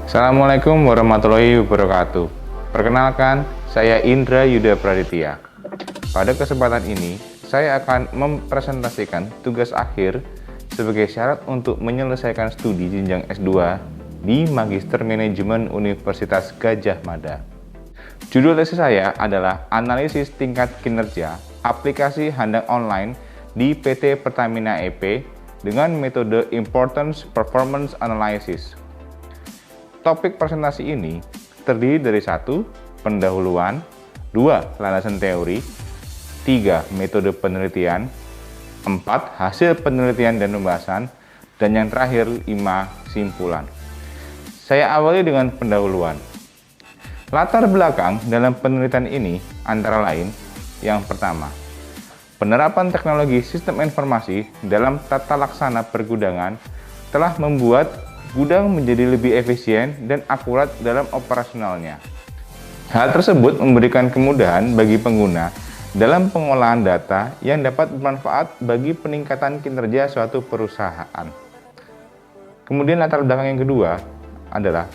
Assalamualaikum warahmatullahi wabarakatuh. Perkenalkan, saya Indra Yuda Praditya. Pada kesempatan ini, saya akan mempresentasikan tugas akhir sebagai syarat untuk menyelesaikan studi jenjang S2 di Magister Manajemen Universitas Gadjah Mada. Judul tesis saya adalah Analisis Tingkat Kinerja Aplikasi Handang Online di PT Pertamina EP dengan metode Importance Performance Analysis. Topik presentasi ini terdiri dari 1. Pendahuluan, 2. Landasan teori, 3. Metode penelitian, 4. Hasil penelitian dan pembahasan, dan yang terakhir 5. Simpulan. Saya awali dengan pendahuluan. Latar belakang dalam penelitian ini antara lain, yang pertama, penerapan teknologi sistem informasi dalam tata laksana pergudangan telah membuat gudang menjadi lebih efisien dan akurat dalam operasionalnya. Hal tersebut memberikan kemudahan bagi pengguna dalam pengolahan data yang dapat bermanfaat bagi peningkatan kinerja suatu perusahaan. Kemudian latar belakang yang kedua adalah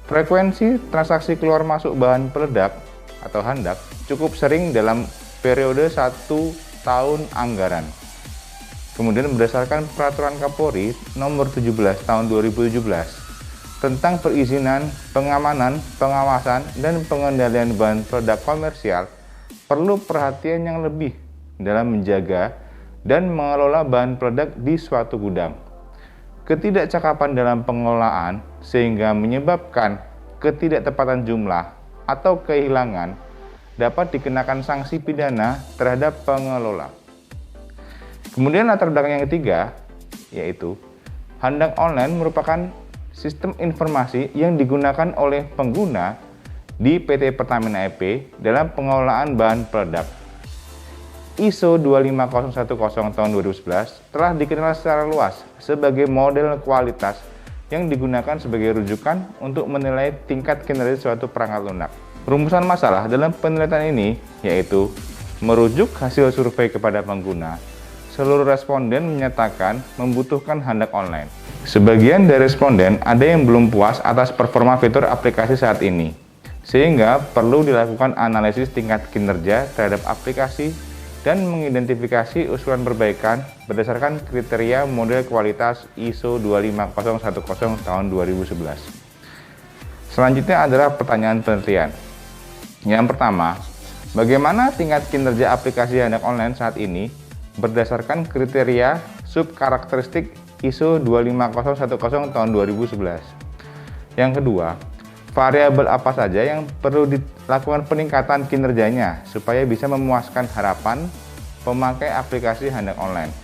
frekuensi transaksi keluar masuk bahan peledak atau handak cukup sering dalam periode 1 tahun anggaran. Kemudian berdasarkan Peraturan Kapolri Nomor 17 Tahun 2017 tentang perizinan, pengamanan, pengawasan, dan pengendalian bahan peledak komersial, perlu perhatian yang lebih dalam menjaga dan mengelola bahan peledak di suatu gudang. Ketidakcakapan dalam pengelolaan sehingga menyebabkan ketidaktepatan jumlah atau kehilangan dapat dikenakan sanksi pidana terhadap pengelola. Kemudian latar belakang yang ketiga, yaitu handang online merupakan sistem informasi yang digunakan oleh pengguna di PT Pertamina EP dalam pengelolaan bahan peledak. ISO 25010 tahun 2011 telah dikenal secara luas sebagai model kualitas yang digunakan sebagai rujukan untuk menilai tingkat kinerja suatu perangkat lunak. Rumusan masalah dalam penelitian ini yaitu merujuk hasil survei kepada pengguna. Seluruh responden menyatakan membutuhkan handang online. Sebagian dari responden ada yang belum puas atas performa fitur aplikasi saat ini, sehingga perlu dilakukan analisis tingkat kinerja terhadap aplikasi dan mengidentifikasi usulan perbaikan berdasarkan kriteria model kualitas ISO 25010 tahun 2011. Selanjutnya adalah pertanyaan penelitian. Yang pertama, bagaimana tingkat kinerja aplikasi handang online saat ini berdasarkan kriteria subkarakteristik ISO 25010 tahun 2011. Yang kedua, variabel apa saja yang perlu dilakukan peningkatan kinerjanya supaya bisa memuaskan harapan pemakai aplikasi handang online.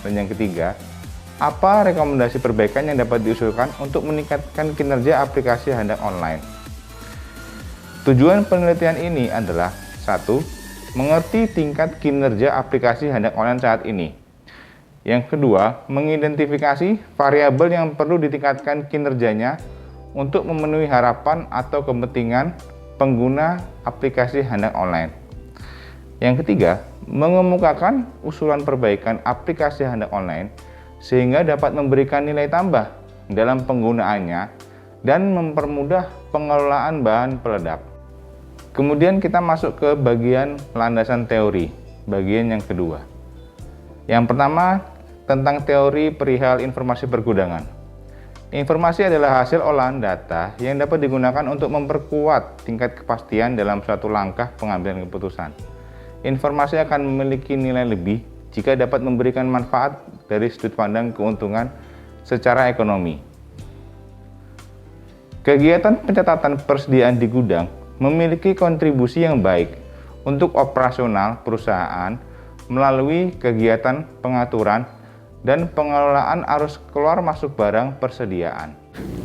Dan yang ketiga, apa rekomendasi perbaikan yang dapat diusulkan untuk meningkatkan kinerja aplikasi handang online? Tujuan penelitian ini adalah 1. Mengerti tingkat kinerja aplikasi handang online saat ini. Yang kedua, mengidentifikasi variabel yang perlu ditingkatkan kinerjanya untuk memenuhi harapan atau kepentingan pengguna aplikasi handang online. Yang ketiga, mengemukakan usulan perbaikan aplikasi handang online sehingga dapat memberikan nilai tambah dalam penggunaannya dan mempermudah pengelolaan bahan peledak. Kemudian kita masuk ke bagian landasan teori, bagian yang kedua. Yang pertama, tentang teori perihal informasi pergudangan. Informasi adalah hasil olahan data yang dapat digunakan untuk memperkuat tingkat kepastian dalam suatu langkah pengambilan keputusan. Informasi akan memiliki nilai lebih jika dapat memberikan manfaat dari sudut pandang keuntungan secara ekonomi. Kegiatan pencatatan persediaan di gudang memiliki kontribusi yang baik untuk operasional perusahaan melalui kegiatan pengaturan dan pengelolaan arus keluar masuk barang persediaan.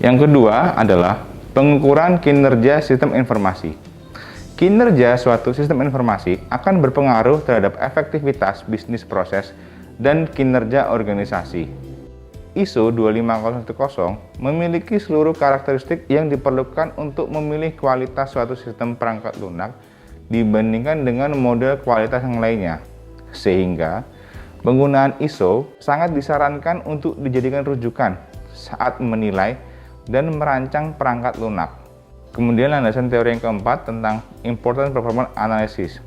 Yang kedua adalah pengukuran kinerja sistem informasi. Kinerja suatu sistem informasi akan berpengaruh terhadap efektivitas bisnis proses dan kinerja organisasi. ISO 25010 memiliki seluruh karakteristik yang diperlukan untuk memilih kualitas suatu sistem perangkat lunak dibandingkan dengan model kualitas yang lainnya, sehingga penggunaan ISO sangat disarankan untuk dijadikan rujukan saat menilai dan merancang perangkat lunak. Kemudian landasan teori yang keempat tentang Important Performance Analysis.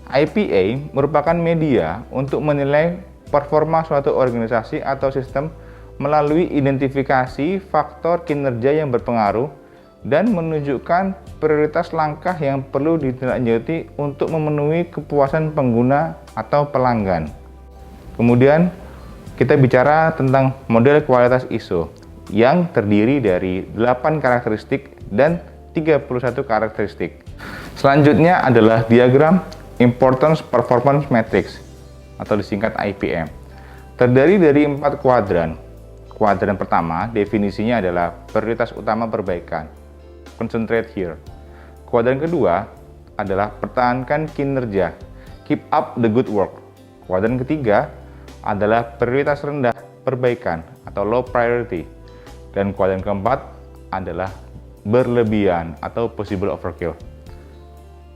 IPA merupakan media untuk menilai performa suatu organisasi atau sistem melalui identifikasi faktor kinerja yang berpengaruh dan menunjukkan prioritas langkah yang perlu ditindaklanjuti untuk memenuhi kepuasan pengguna atau pelanggan. Kemudian kita bicara tentang model kualitas ISO yang terdiri dari 8 karakteristik dan 31 karakteristik. Selanjutnya adalah diagram Importance Performance Matrix atau disingkat IPM. Terdiri dari 4 kuadran. Kuadran pertama definisinya adalah prioritas utama perbaikan. Concentrate here. Kuadran kedua adalah pertahankan kinerja. Keep up the good work. Kuadran ketiga adalah prioritas rendah perbaikan atau low priority. Dan kuadran keempat adalah berlebihan atau possible overkill.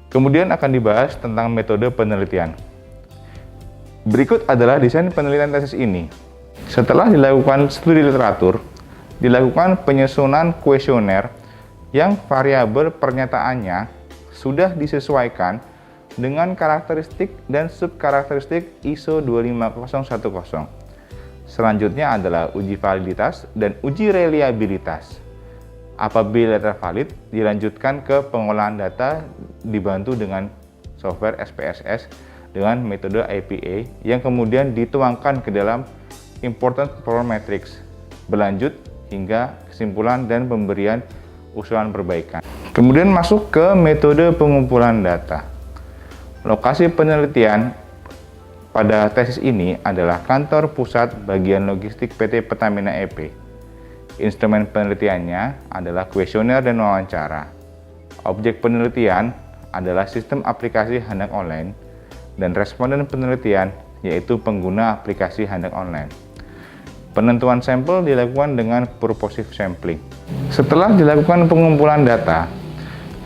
Kemudian akan dibahas tentang metode penelitian. Berikut adalah desain penelitian tesis ini. Setelah dilakukan studi literatur, dilakukan penyusunan kuesioner yang variabel pernyataannya sudah disesuaikan dengan karakteristik dan subkarakteristik ISO 25010. Selanjutnya adalah uji validitas dan uji reliabilitas. Apabila data valid, dilanjutkan ke pengolahan data dibantu dengan software SPSS dengan metode IPA yang kemudian dituangkan ke dalam Important Performance Matrix, berlanjut hingga kesimpulan dan pemberian usulan perbaikan. Kemudian masuk ke metode pengumpulan data. Lokasi penelitian pada tesis ini adalah kantor pusat bagian logistik PT Pertamina EP. Instrumen penelitiannya adalah kuesioner dan wawancara. Objek penelitian adalah sistem aplikasi handang online dan responden penelitian yaitu pengguna aplikasi handang online. Penentuan sampel dilakukan dengan purposive sampling. Setelah dilakukan pengumpulan data,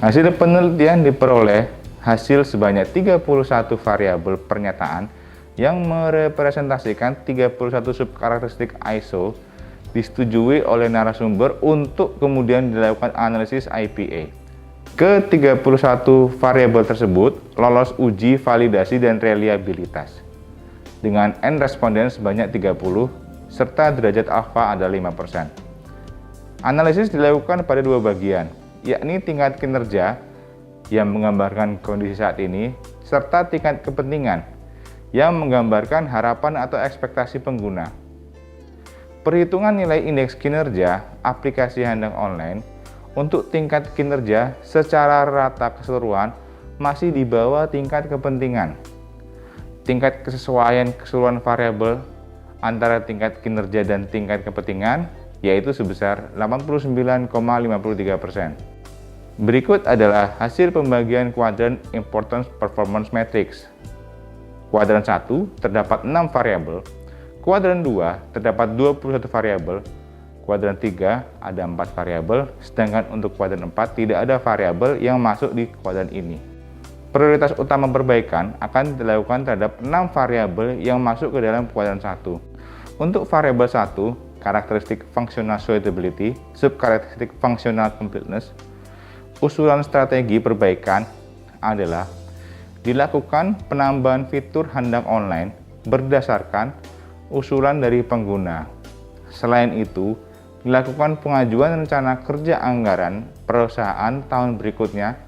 hasil penelitian diperoleh hasil sebanyak 31 variabel pernyataan yang merepresentasikan 31 subkarakteristik ISO disetujui oleh narasumber untuk kemudian dilakukan analisis IPA. Ke-31 variabel tersebut lolos uji validasi dan reliabilitas dengan N responden sebanyak 30 serta derajat alfa adalah 5%. Analisis dilakukan pada dua bagian, yakni tingkat kinerja yang menggambarkan kondisi saat ini serta tingkat kepentingan yang menggambarkan harapan atau ekspektasi pengguna. Perhitungan nilai indeks kinerja aplikasi handang online untuk tingkat kinerja secara rata keseluruhan masih di bawah tingkat kepentingan. Tingkat kesesuaian keseluruhan variabel antara tingkat kinerja dan tingkat kepentingan yaitu sebesar 89,53%. Berikut adalah hasil pembagian kuadran Importance Performance Matrix. Kuadran 1 terdapat 6 variabel. Kuadran 2 terdapat 21 variabel, kuadran 3 ada 4 variabel, sedangkan untuk kuadran 4 tidak ada variabel yang masuk di kuadran ini. Prioritas utama perbaikan akan dilakukan terhadap 6 variabel yang masuk ke dalam kuadran 1. Untuk variabel 1, karakteristik functional suitability, subkarakteristik functional completeness, usulan strategi perbaikan adalah dilakukan penambahan fitur handang online berdasarkan usulan dari pengguna. Selain itu, dilakukan pengajuan rencana kerja anggaran perusahaan tahun berikutnya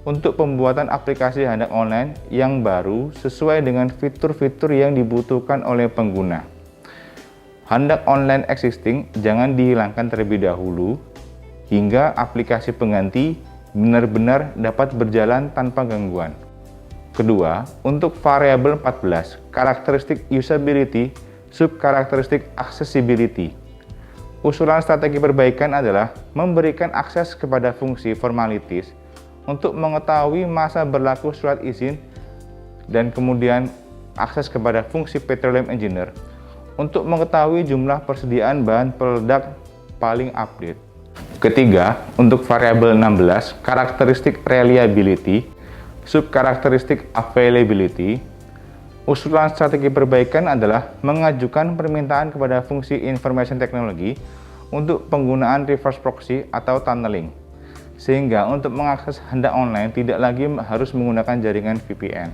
untuk pembuatan aplikasi handang online yang baru sesuai dengan fitur-fitur yang dibutuhkan oleh pengguna. Handang online existing jangan dihilangkan terlebih dahulu hingga aplikasi pengganti benar-benar dapat berjalan tanpa gangguan. Kedua, untuk variabel 14, karakteristik usability, subkarakteristik accessibility. Usulan strategi perbaikan adalah memberikan akses kepada fungsi formalities untuk mengetahui masa berlaku surat izin dan kemudian akses kepada fungsi petroleum engineer untuk mengetahui jumlah persediaan bahan peledak paling update. Ketiga, untuk variabel 16, karakteristik reliability, subkarakteristik availability. Usulan strategi perbaikan adalah mengajukan permintaan kepada fungsi information technology untuk penggunaan reverse proxy atau tunneling, sehingga untuk mengakses Handak Online tidak lagi harus menggunakan jaringan VPN.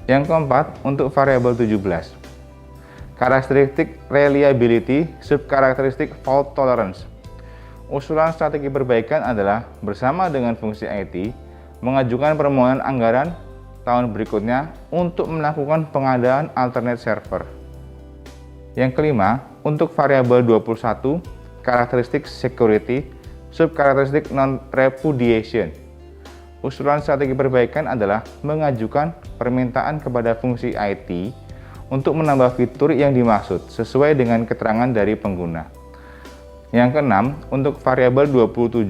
Yang keempat, untuk variabel 17, karakteristik reliability, subkarakteristik fault tolerance. Usulan strategi perbaikan adalah bersama dengan fungsi IT mengajukan permohonan anggaran tahun berikutnya untuk melakukan pengadaan alternate server. Yang kelima, untuk variabel 21, karakteristik security, subkarakteristik non-repudiation. Usulan strategi perbaikan adalah mengajukan permintaan kepada fungsi IT untuk menambah fitur yang dimaksud sesuai dengan keterangan dari pengguna. Yang keenam, untuk variabel 27,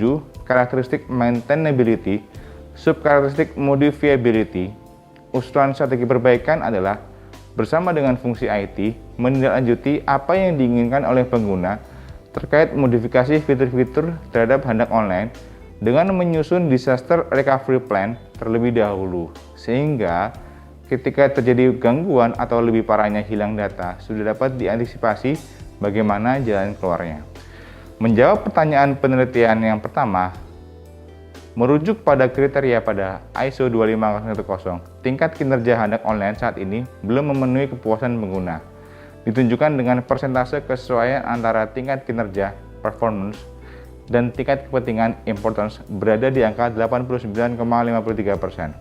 karakteristik maintainability, subkarakteristik modifiability. Usulan strategi perbaikan adalah bersama dengan fungsi IT menindaklanjuti apa yang diinginkan oleh pengguna terkait modifikasi fitur-fitur terhadap Handak Online dengan menyusun disaster recovery plan terlebih dahulu, sehingga ketika terjadi gangguan atau lebih parahnya hilang data sudah dapat diantisipasi bagaimana jalan keluarnya. Menjawab pertanyaan penelitian yang pertama, merujuk pada kriteria pada ISO 25010, tingkat kinerja Handak Online saat ini belum memenuhi kepuasan pengguna. Ditunjukkan dengan persentase kesesuaian antara tingkat kinerja, performance, dan tingkat kepentingan, importance, berada di angka 89,53%.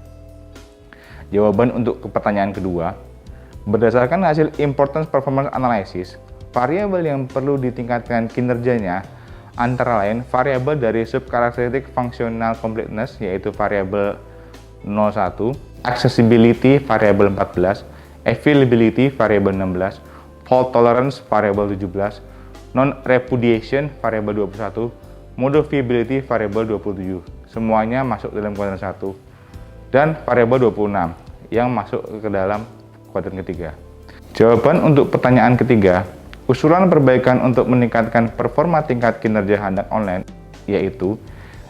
Jawaban untuk pertanyaan kedua, berdasarkan hasil importance performance analysis, variabel yang perlu ditingkatkan kinerjanya antara lain variabel dari subkarakteristik functional completeness yaitu variabel 01, accessibility variabel 14, availability variabel 16, fault tolerance variabel 17, non-repudiation variabel 21, modifiability variabel 27. Semuanya masuk dalam kuadran 1 dan variabel 26 yang masuk ke dalam kuadran ketiga. Jawaban untuk pertanyaan ketiga, usulan perbaikan untuk meningkatkan performa tingkat kinerja Handak Online yaitu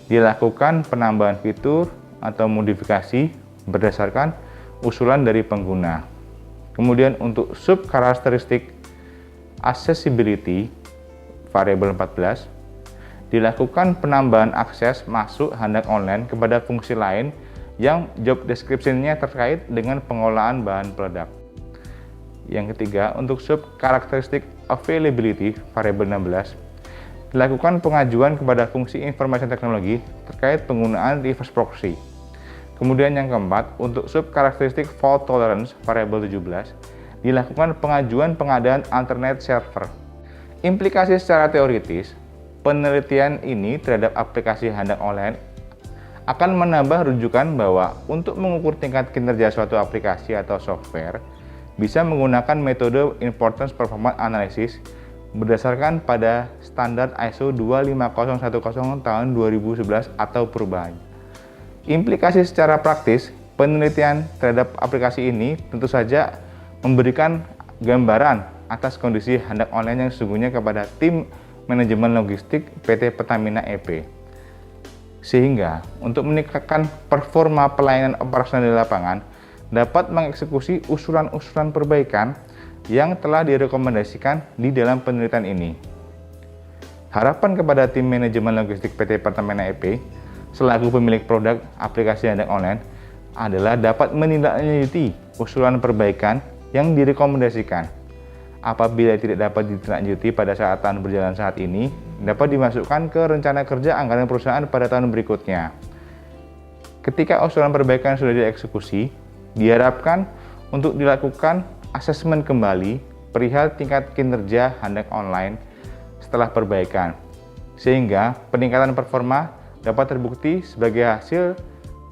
dilakukan penambahan fitur atau modifikasi berdasarkan usulan dari pengguna. Kemudian untuk subkarakteristik accessibility variabel 14 dilakukan penambahan akses masuk Handak Online kepada fungsi lain yang job description-nya terkait dengan pengolahan bahan peledak. Yang ketiga, untuk subkarakteristik availability variabel 16 dilakukan pengajuan kepada fungsi informasi teknologi terkait penggunaan reverse proxy. Kemudian yang keempat, untuk subkarakteristik fault tolerance variabel 17 dilakukan pengajuan pengadaan alternate server. Implikasi secara teoritis, penelitian ini terhadap aplikasi Handak Online akan menambah rujukan bahwa untuk mengukur tingkat kinerja suatu aplikasi atau software bisa menggunakan metode importance performance analysis berdasarkan pada standar ISO 25010 tahun 2011 atau perubahannya. Implikasi secara praktis, penelitian terhadap aplikasi ini tentu saja memberikan gambaran atas kondisi Handak Online yang sesungguhnya kepada tim manajemen logistik PT Pertamina EP. Sehingga untuk meningkatkan performa pelayanan operasional di lapangan dapat mengeksekusi usulan-usulan perbaikan yang telah direkomendasikan di dalam penelitian ini. Harapan kepada tim manajemen logistik PT Pertamina EP selaku pemilik produk aplikasi Handak Online adalah dapat menindaklanjuti usulan perbaikan yang direkomendasikan. Apabila tidak dapat ditindaklanjuti pada saat tahun berjalan saat ini, dapat dimasukkan ke rencana kerja anggaran perusahaan pada tahun berikutnya. Ketika usulan perbaikan sudah dieksekusi, diharapkan untuk dilakukan asesmen kembali perihal tingkat kinerja Handak Online setelah perbaikan, sehingga peningkatan performa dapat terbukti sebagai hasil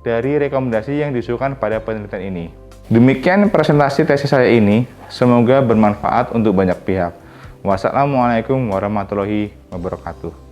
dari rekomendasi yang disuguhkan pada penelitian ini. Demikian presentasi tesis saya ini, semoga bermanfaat untuk banyak pihak. Wassalamualaikum warahmatullahi wabarakatuh.